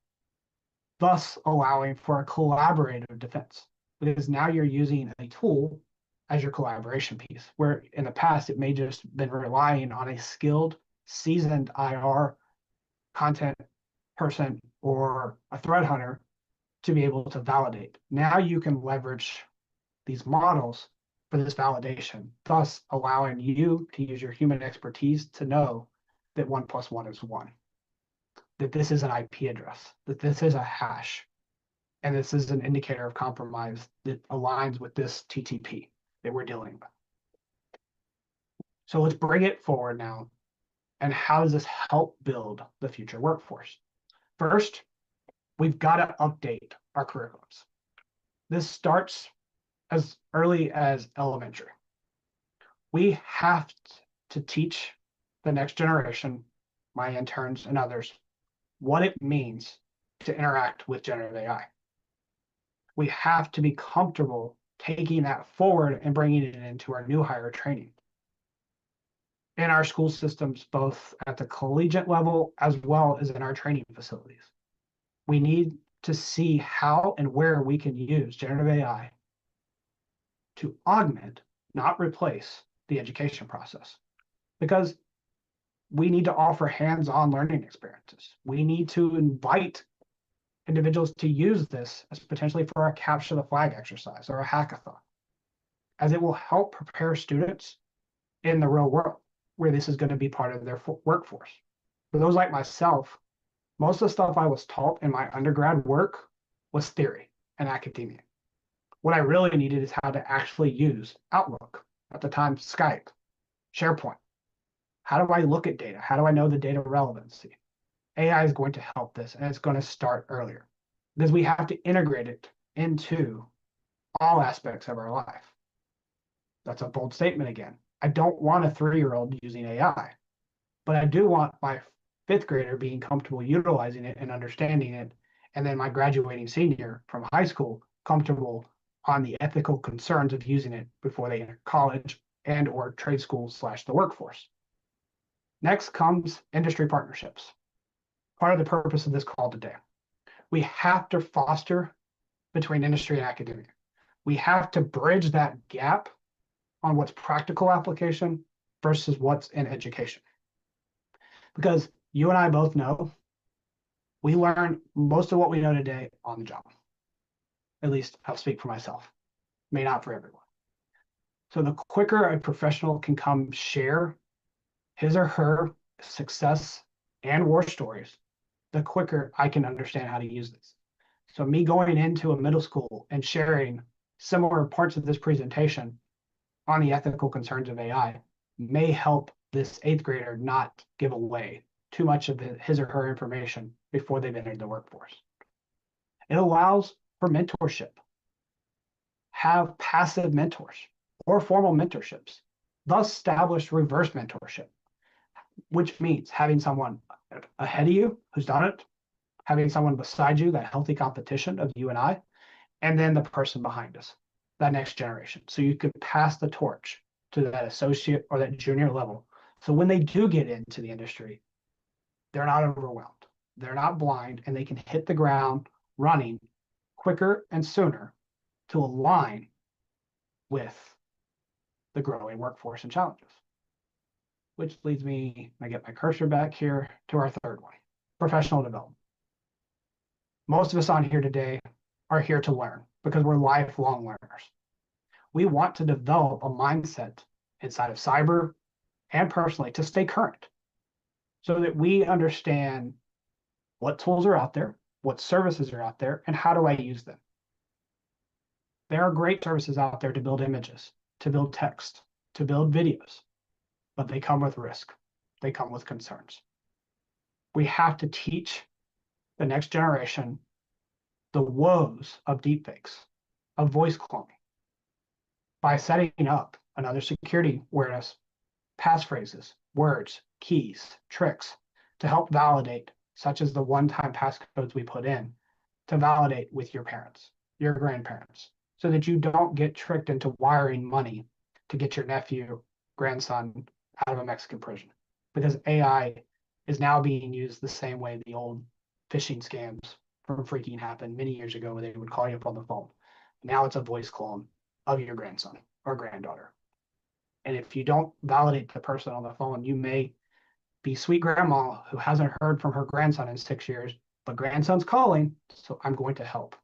thus allowing for a collaborative defense. Because now you're using a tool as your collaboration piece, where in the past it may just been relying on a skilled, seasoned IR content person or a threat hunter to be able to validate. Now you can leverage these models for this validation, thus allowing you to use your human expertise to know that 1 + 1 is 1, that this is an IP address, that this is a hash, and this is an indicator of compromise that aligns with this TTP that we're dealing with. So let's bring it forward now. And how does this help build the future workforce? First, we've got to update our curriculums. This starts as early as elementary. We have to teach the next generation, my interns and others, what it means to interact with generative AI. We have to be comfortable taking that forward and bringing it into our new hire training. In our school systems, both at the collegiate level as well as in our training facilities. We need to see how and where we can use generative AI to augment, not replace, the education process. Because we need to offer hands-on learning experiences. We need to invite individuals to use this as potentially for a capture the flag exercise or a hackathon, as it will help prepare students in the real world, where this is going to be part of their workforce. For those like myself, most of the stuff I was taught in my undergrad work was theory and academia. What I really needed is how to actually use Outlook, at the time Skype, SharePoint. How do I look at data? How do I know the data relevancy? AI is going to help this, and it's going to start earlier because we have to integrate it into all aspects of our life. That's a bold statement again. I don't want a 3-year-old using AI, but I do want my 5th grader being comfortable utilizing it and understanding it, and then my graduating senior from high school comfortable on the ethical concerns of using it before they enter college and or trade school / the workforce. Next comes industry partnerships. Part of the purpose of this call today. We have to foster between industry and academia. We have to bridge that gap on what's practical application versus what's in education. Because you and I both know we learn most of what we know today on the job. At least I'll speak for myself, may not for everyone. So the quicker a professional can come share his or her success and war stories, the quicker I can understand how to use this. So me going into a middle school and sharing similar parts of this presentation on the ethical concerns of AI may help this 8th grader not give away too much of his or her information before they've entered the workforce. It allows for mentorship. Have passive mentors or formal mentorships, thus establish reverse mentorship, which means having someone ahead of you who's done it, having someone beside you, that healthy competition of you and then the person behind us, that next generation. So you could pass the torch to that associate or that junior level. So when they do get into the industry, they're not overwhelmed, they're not blind, and they can hit the ground running quicker and sooner to align with the growing workforce and challenges. Which leads me, I get my cursor back here, to our third one, professional development. Most of us on here today are here to learn because we're lifelong learners. We want to develop a mindset inside of cyber and personally to stay current so that we understand what tools are out there, what services are out there, and how do I use them. There are great services out there to build images, to build text, to build videos, but they come with risk. They come with concerns. We have to teach the next generation the woes of deepfakes, of voice cloning, by setting up another security awareness, passphrases, words, keys, tricks to help validate, such as the one-time passcodes we put in, to validate with your parents, your grandparents, so that you don't get tricked into wiring money to get your nephew, grandson out of a Mexican prison. Because AI is now being used the same way the old phishing scams from freaking happened many years ago, where they would call you up on the phone. Now it's a voice clone of your grandson or granddaughter. And if you don't validate the person on the phone, you may be sweet grandma who hasn't heard from her grandson in 6 years, but grandson's calling, so I'm going to help.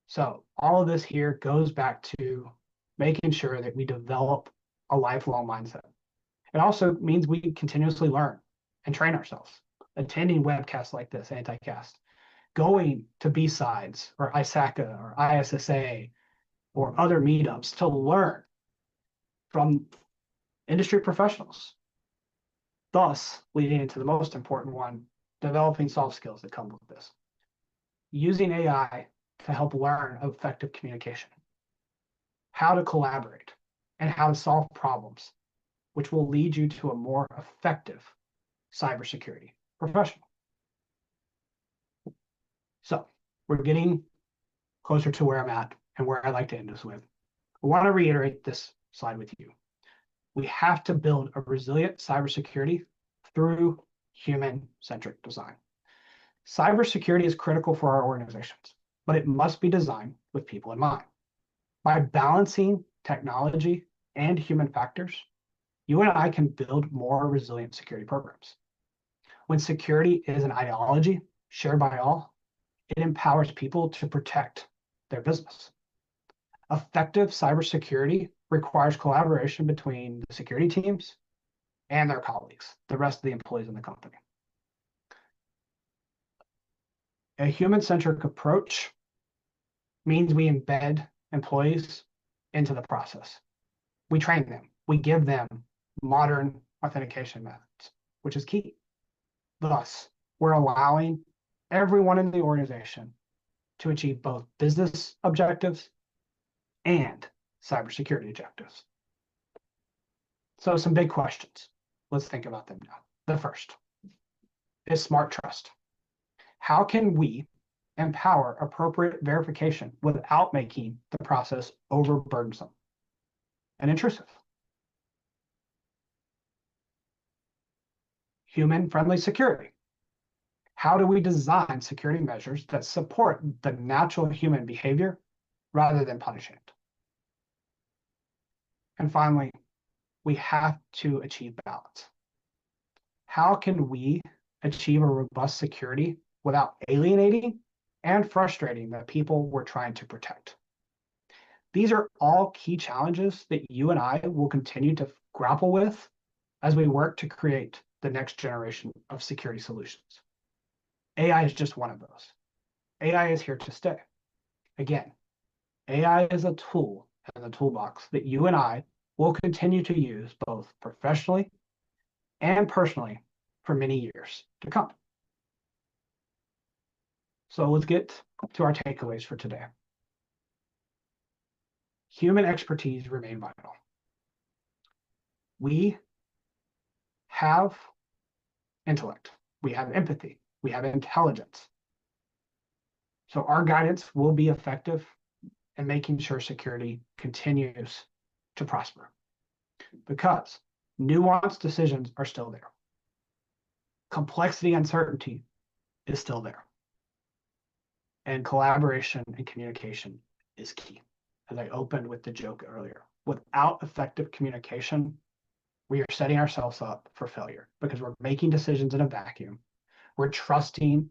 So all of this here goes back to making sure that we develop a lifelong mindset. It also means we continuously learn and train ourselves, attending webcasts like this, Anticast, going to B-Sides or ISACA or ISSA or other meetups to learn from industry professionals. Thus, leading into the most important one, developing soft skills that come with this. Using AI to help learn effective communication, how to collaborate, and how to solve problems, which will lead you to a more effective cybersecurity professional. So we're getting closer to where I'm at and where I'd like to end this with. I want to reiterate this slide with you. We have to build a resilient cybersecurity through human-centric design. Cybersecurity is critical for our organizations, but it must be designed with people in mind. By balancing technology and human factors, you and I can build more resilient security programs. When security is an ideology shared by all, it empowers people to protect their business. Effective cybersecurity requires collaboration between the security teams and their colleagues, the rest of the employees in the company. A human-centric approach means we embed employees into the process. We train them. We give them modern authentication methods, which is key. Thus, we're allowing everyone in the organization to achieve both business objectives and cybersecurity objectives. So some big questions. Let's think about them now. The first is smart trust. How can we empower appropriate verification without making the process overburdensome and intrusive? Human-friendly security. How do we design security measures that support the natural human behavior rather than punishing it? And finally, we have to achieve balance. How can we achieve a robust security without alienating and frustrating the people we're trying to protect? These are all key challenges that you and I will continue to grapple with as we work to create the next generation of security solutions. AI is just one of those. AI is here to stay. Again, AI is a tool in the toolbox that you and I will continue to use both professionally and personally for many years to come. So let's get to our takeaways for today. Human expertise remain vital. We have intellect, we have empathy, we have intelligence. So our guidance will be effective in making sure security continues to prosper, because nuanced decisions are still there. Complexity, uncertainty is still there. And collaboration and communication is key, as I opened with the joke earlier. without effective communication, we are setting ourselves up for failure because we're making decisions in a vacuum. We're trusting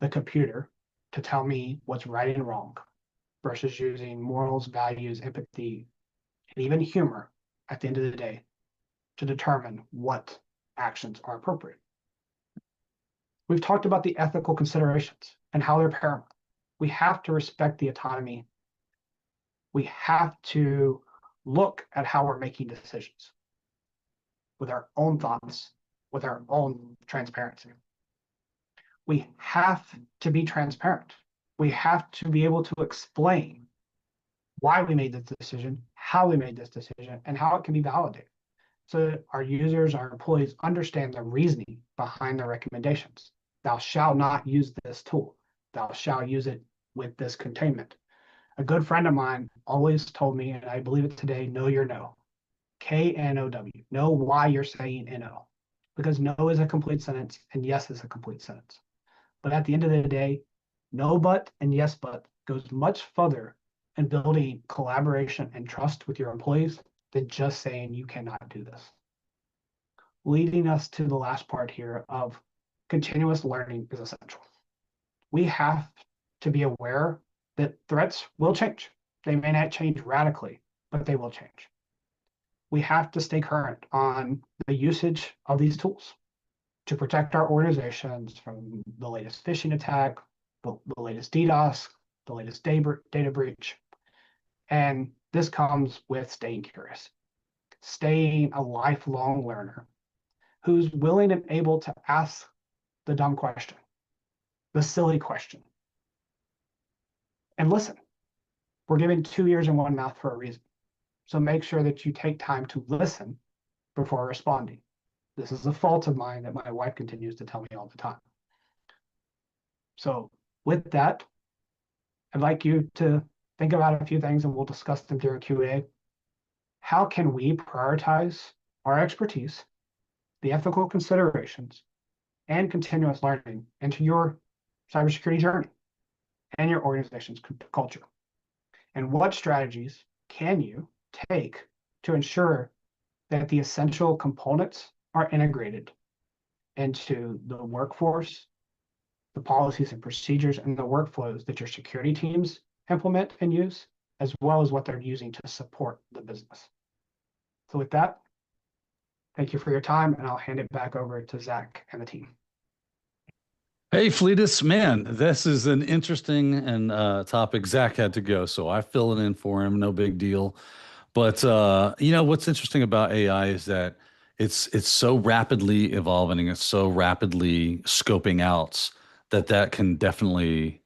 the computer to tell me what's right and wrong versus using morals, values, empathy, and even humor at the end of the day to determine what actions are appropriate. We've talked about the ethical considerations and how they're paramount. We have to respect the autonomy. We have to look at how we're making decisions with our own thoughts, with our own transparency. We have to be transparent. We have to be able to explain why we made this decision, how we made this decision, and how it can be validated so that our users, our employees understand the reasoning behind the recommendations. Thou shalt not use this tool. Thou shalt use it with this containment. A good friend of mine always told me, and I believe it today, know your no. K-N-O-W. Know why you're saying N-O. Because no is a complete sentence and yes is a complete sentence. But at the end of the day, no but and yes but goes much further in building collaboration and trust with your employees than just saying you cannot do this. Leading us to the last part here of continuous learning is essential. We have to be aware that threats will change. They may not change radically, but they will change. We have to stay current on the usage of these tools to protect our organizations from the latest phishing attack, the latest DDoS, the latest data breach. And this comes with staying curious, staying a lifelong learner who's willing and able to ask the dumb question, the silly question, and listen. We're given 2 ears and one mouth for a reason. So make sure that you take time to listen before responding. This is a fault of mine that my wife continues to tell me all the time. So with that, I'd like you to think about a few things and we'll discuss them during Q&A. How can we prioritize our expertise, the ethical considerations, and continuous learning into your cybersecurity journey and your organization's culture? And what strategies can you take to ensure that the essential components are integrated into the workforce, the policies and procedures, and the workflows that your security teams implement and use, as well as what they're using to support the business? So with that, thank you for your time, and I'll hand it back over to Zach and the team. Hey, Fletus, man, this is an interesting and topic. Zach had to go, so I fill it in for him. No big deal. But you know what's interesting about AI is that it's so rapidly evolving and it's so rapidly scoping out that can definitely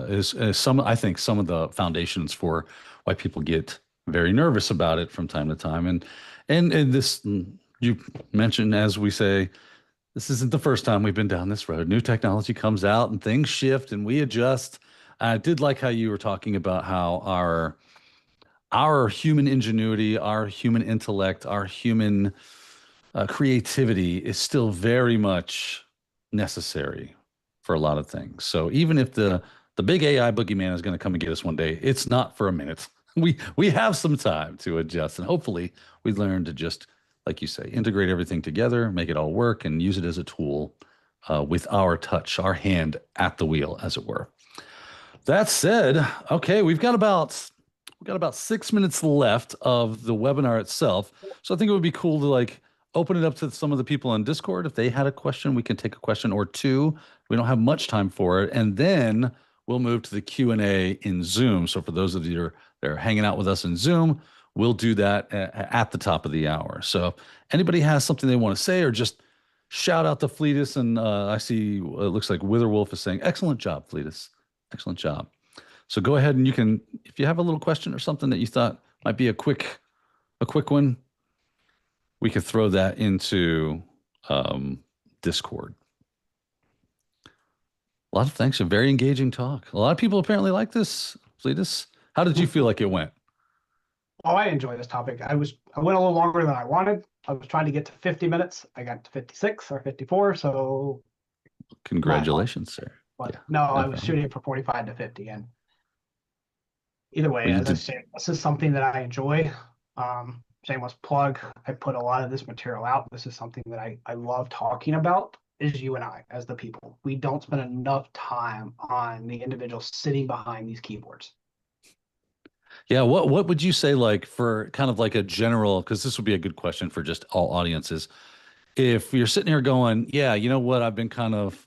is some I think some of the foundations for why people get very nervous about it from time to time. And this you mentioned, as we say, this isn't the first time we've been down this road. New technology comes out and things shift and we adjust. I did like how you were talking about how our human ingenuity, our human intellect, our human creativity is still very much necessary for a lot of things. So even if the big AI boogeyman is going to come and get us one day, it's not for a minute. We have some time to adjust, and hopefully we learn to just, like you say, integrate everything together, make it all work, and use it as a tool with our touch, our hand at the wheel, as it were. That said, okay, we've got about 6 minutes left of the webinar itself. So I think it would be cool to like open it up to some of the people on Discord. If they had a question, we can take a question or two. We don't have much time for it. And then we'll move to the Q&A in Zoom. So for those of you that are hanging out with us in Zoom, we'll do that at the top of the hour. So if anybody has something they want to say or just shout out to Fletus. And I see it looks like Witherwolf is saying, excellent job, Fletus. Excellent job. So go ahead and you can, if you have a little question or something that you thought might be a quick one, we could throw that into Discord. A lot of thanks. A very engaging talk. A lot of people apparently like this. Fletus, how did you feel like it went? Oh, I enjoy this topic. I went a little longer than I wanted. I was trying to get to 50 minutes. I got to 56 or 54. So congratulations, sir. But yeah, no, I was shooting for 45 to 50. And either way, well, as I said, this is something that I enjoy. Shameless plug. I put a lot of this material out. This is something that I love talking about, is you and I as the people. We don't spend enough time on the individuals sitting behind these keyboards. Yeah, what would you say, like, for kind of like a general, because this would be a good question for just all audiences. If you're sitting here going, yeah, you know what, I've been kind of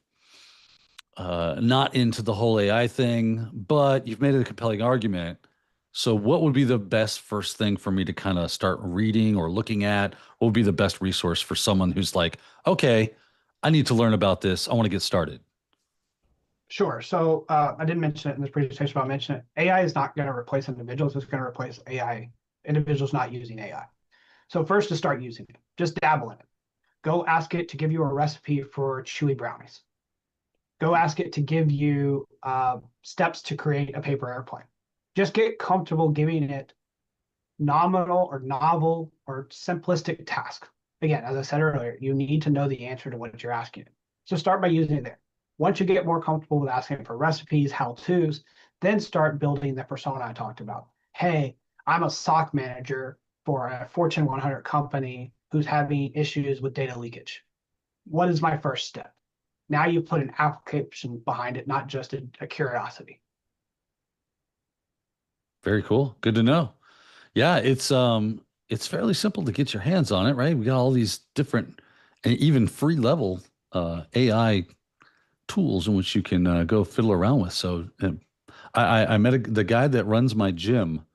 not into the whole AI thing, but you've made it a compelling argument. So what would be the best first thing for me to kind of start reading or looking at? What would be the best resource for someone who's like, okay, I need to learn about this. I want to get started. Sure. So I didn't mention it in this presentation, but I'll mention it. AI is not going to replace individuals. It's going to replace AI, individuals not using AI. So first, to start using it, just dabble in it. Go ask it to give you a recipe for chewy brownies. Go ask it to give you steps to create a paper airplane. Just get comfortable giving it nominal or novel or simplistic tasks. Again, as I said earlier, you need to know the answer to what you're asking it. So start by using it there. Once you get more comfortable with asking for recipes, how-tos, then start building the persona I talked about. Hey, I'm a SOC manager for a Fortune 100 company who's having issues with data leakage. What is my first step? Now you put an application behind it, not just a curiosity. Very cool. Good to know. Yeah, it's fairly simple to get your hands on it, right? We got all these different and even free level AI tools in which you can go fiddle around with. So I met the guy that runs my gym.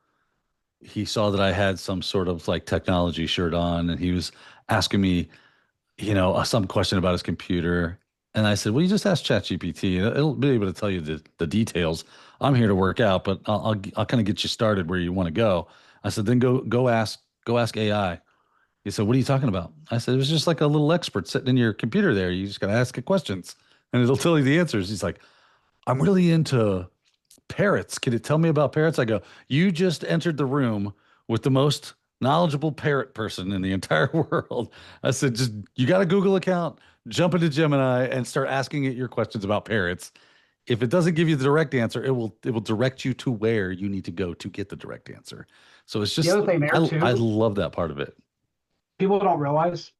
He saw that I had some sort of like technology shirt on, and he was asking me, some question about his computer. And I said, well, you just ask ChatGPT. It'll be able to tell you the details. I'm here to work out, but I'll kind of get you started where you want to go. I said, then go ask AI. He said, what are you talking about? I said, it was just like a little expert sitting in your computer there. You just got to ask it questions and it'll tell you the answers. He's like, I'm really into parrots. Can it tell me about parrots? I go, you just entered the room with the most knowledgeable parrot person in the entire world. I said, just, you got a Google account, jump into Gemini and start asking it your questions about parrots. If it doesn't give you the direct answer, it will direct you to where you need to go to get the direct answer. So it's The just, other thing there I too, love that part of it. people don't realize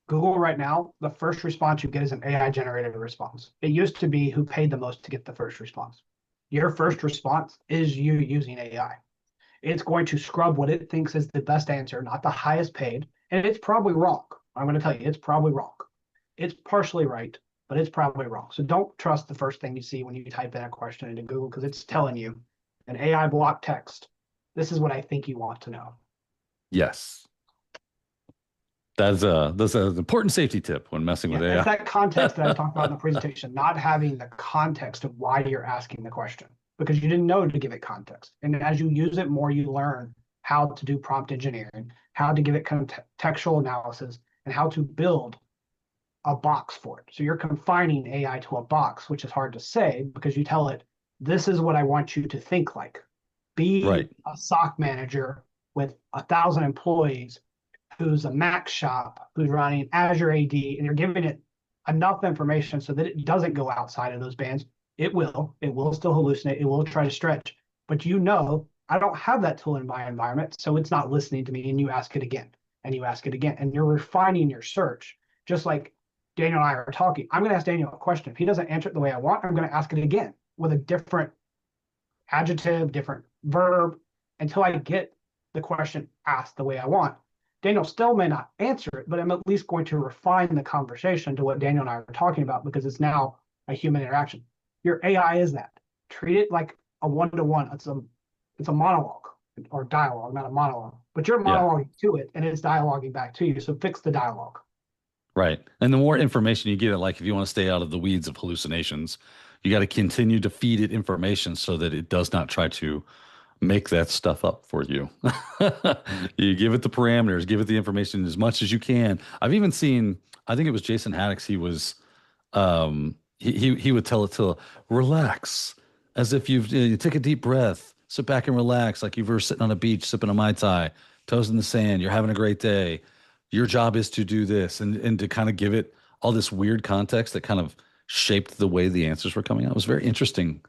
Google right now, the first response you get is an AI generated response. It used to be who paid the most to get the first response. Your first response is you using AI. It's going to scrub what it thinks is the best answer, not the highest paid. And it's probably wrong. I'm going to tell you, it's probably wrong. It's partially right, but it's probably wrong. So don't trust the first thing you see when you type in a question into Google because it's telling you an AI block text. This is what I think you want to know. Yes. That's an important safety tip when messing with Yeah, it's AI. that context that I talked about in the presentation, not having the context of why you're asking the question because you didn't know to give it context. And as you use it more, you learn how to do prompt engineering, how to give it contextual analysis, and how to build a box for it. So you're confining AI to a box, which is hard to say because you tell it, this is what I want you to think like. Be Right. a SOC manager with 1,000 employees who's a Mac shop, who's running Azure AD, and you're giving it enough information so that it doesn't go outside of those bands. It will still hallucinate. It will try to stretch, but I don't have that tool in my environment, so it's not listening to me. And you ask it again, and you ask it again, and you're refining your search. Just like Daniel and I are talking, I'm going to ask Daniel a question. If he doesn't answer it the way I want, I'm going to ask it again with a different adjective, different verb, until I get the question asked the way I want. Daniel still may not answer it, but I'm at least going to refine the conversation to what Daniel and I are talking about because it's now a human interaction. Your AI is that. Treat it like a one-to-one. It's a monologue or dialogue, not a monologue. But you're Yeah. monologuing to it and it's dialoguing back to you. So fix the dialogue. Right. And the more information you get it, like if you want to stay out of the weeds of hallucinations, you got to continue to feed it information so that it does not try to make that stuff up for you. You give it the parameters, give it the information as much as you can. I've even seen, I think it was Jason Haddix, he would tell it to relax, as if you take a deep breath, sit back and relax, like you were sitting on a beach sipping a Mai Tai, toes in the sand, you're having a great day. Your job is to do this, and to kind of give it all this weird context that kind of shaped the way the answers were coming out. It was very interesting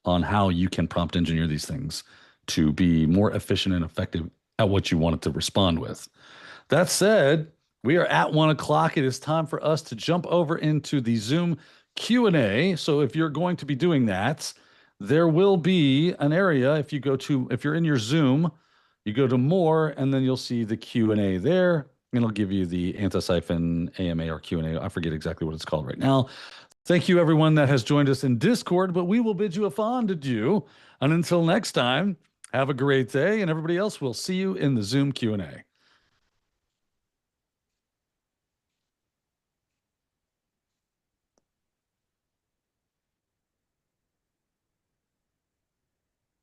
on how you can prompt engineer these things to be more efficient and effective at what you want it to respond with. That said, we are at 1 o'clock. It is time for us to jump over into the Zoom Q&A. So if you're going to be doing that, there will be an area. If you're in your Zoom, you go to more, and then you'll see the Q&A there. And it'll give you the anti-siphon AMA or Q&A. I forget exactly what it's called right now. Thank you, everyone that has joined us in Discord, but we will bid you a fond adieu. And until next time, have a great day, and everybody else, we'll see you in the Zoom Q&A.